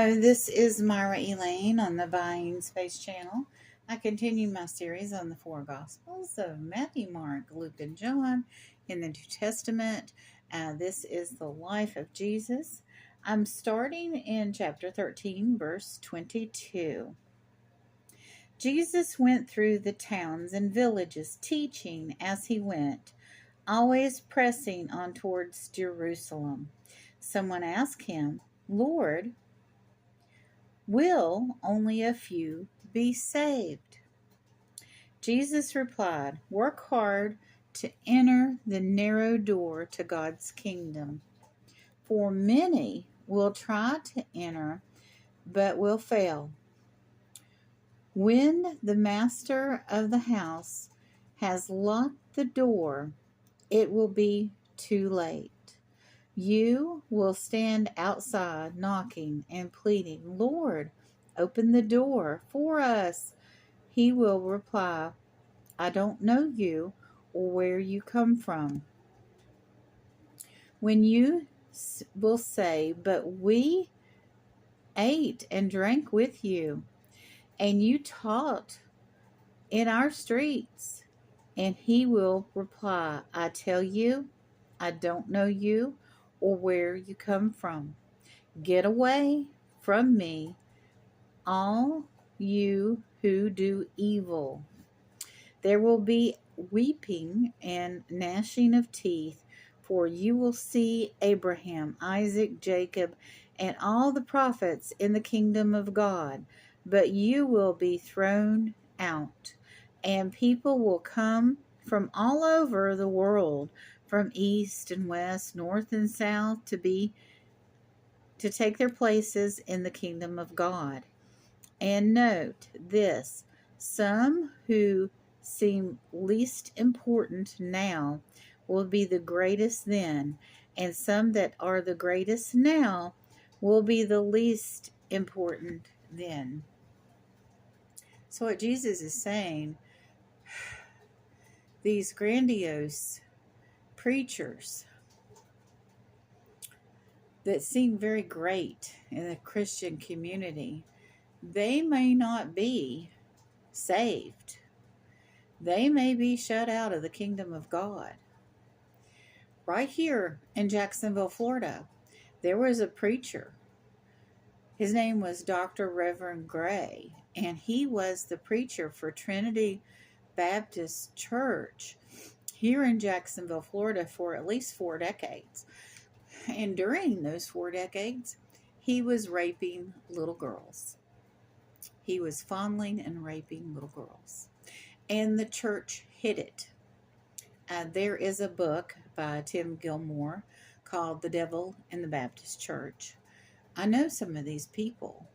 Hello, this is Myra Elaine on the Buying Space channel. I continue my series on the four Gospels of Matthew, Mark, Luke, and John in the New Testament. This is the life of Jesus. I'm starting in chapter 13, verse 22. Jesus went through the towns and villages, teaching as he went, always pressing on towards Jerusalem. Someone asked him, "Lord, will only a few be saved?" Jesus replied, "Work hard to enter the narrow door to God's kingdom. For many will try to enter, but will fail. When the master of the house has locked the door, it will be too late. You will stand outside knocking and pleading, 'Lord, open the door for us.' He will reply, 'I don't know you or where you come from.' When you will say, 'But we ate and drank with you, and you taught in our streets,' and he will reply, 'I tell you, I don't know you or where you come from. Get away from me, all you who do evil.' There will be weeping and gnashing of teeth, for you will see Abraham, Isaac, Jacob, and all the prophets in the kingdom of God, but you will be thrown out, and people will come from all over the world, from east and west, north and south, to take their places in the kingdom of God. And note this, some who seem least important now will be the greatest then, and some that are the greatest now will be the least important then." So what Jesus is saying, these grandiose preachers that seem very great in the Christian community, they may not be saved. They may be shut out of the kingdom of God. Right here in Jacksonville, Florida, there was a preacher. His name was Dr. Reverend Gray, and he was the preacher for Trinity Baptist Church here in Jacksonville, Florida for at least 4 decades. And during those 4 decades, he was raping little girls. He was fondling and raping little girls. And the church hid it. There is a book by Tim Gilmore called "The Devil in the Baptist Church." I know some of these people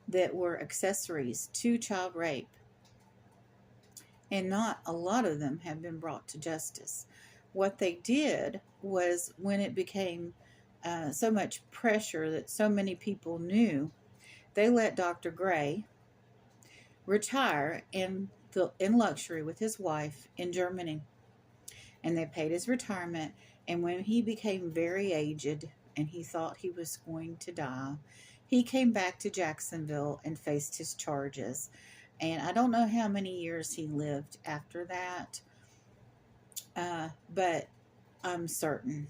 that were accessories to child rape, and not a lot of them have been brought to justice. What they did was, when it became so much pressure that so many people knew, they let Dr. Gray retire in luxury with his wife in Germany. And they paid his retirement, and when he became very aged and he thought he was going to die, he came back to Jacksonville and faced his charges. And I don't know how many years he lived after that, but I'm certain.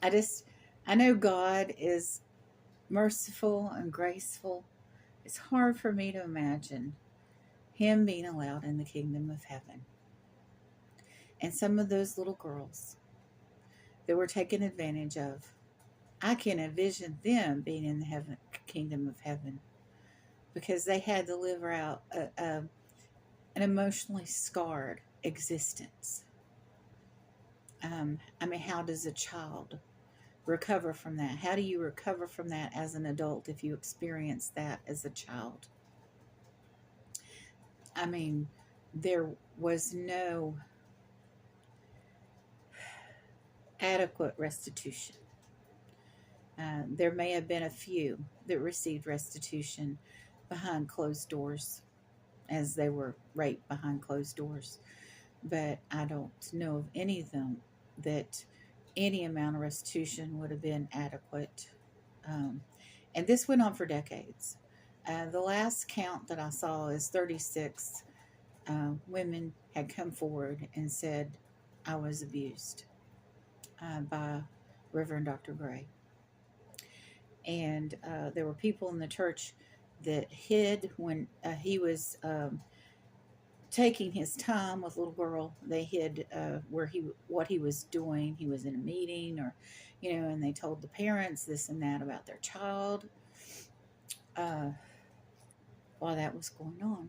I know God is merciful and graceful. It's hard for me to imagine him being allowed in the kingdom of heaven. And some of those little girls that were taken advantage of, I can envision them being in the kingdom of heaven, because they had to live out an emotionally scarred existence. How does a child recover from that? How do you recover from that as an adult if you experience that as a child? There was no adequate restitution. There may have been a few that received restitution behind closed doors, as they were raped behind closed doors, but I don't know of any of them that any amount of restitution would have been adequate. Um, and this went on for decades. The last count that I saw is 36 women had come forward and said, I was abused by Reverend Dr. Gray. And there were people in the church that hid when he was taking his time with little girl. They hid what he was doing. He was in a meeting, or and they told the parents this and that about their child while that was going on.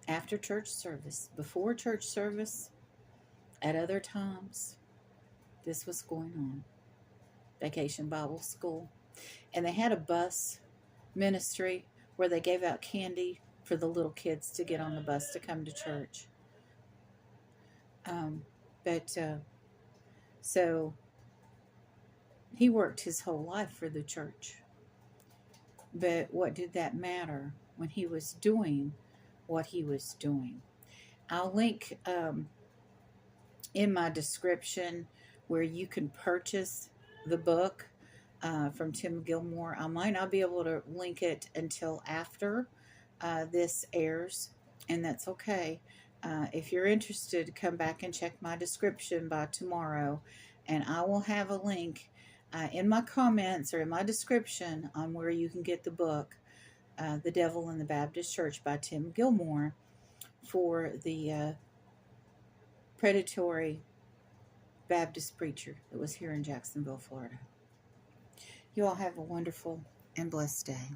After church service, before church service, at other times, this was going on. Vacation Bible School. And they had a bus ministry where they gave out candy for the little kids to get on the bus to come to church. So he worked his whole life for the church. But what did that matter when he was doing what he was doing? I'll link in my description where you can purchase the book from Tim Gilmore. I might not be able to link it until after this airs, and that's okay. If you're interested, come back and check my description by tomorrow, and I will have a link in my comments or in my description on where you can get the book, The Devil in the Baptist Church by Tim Gilmore, for the predatory Baptist preacher that was here in Jacksonville, Florida. You all have a wonderful and blessed day.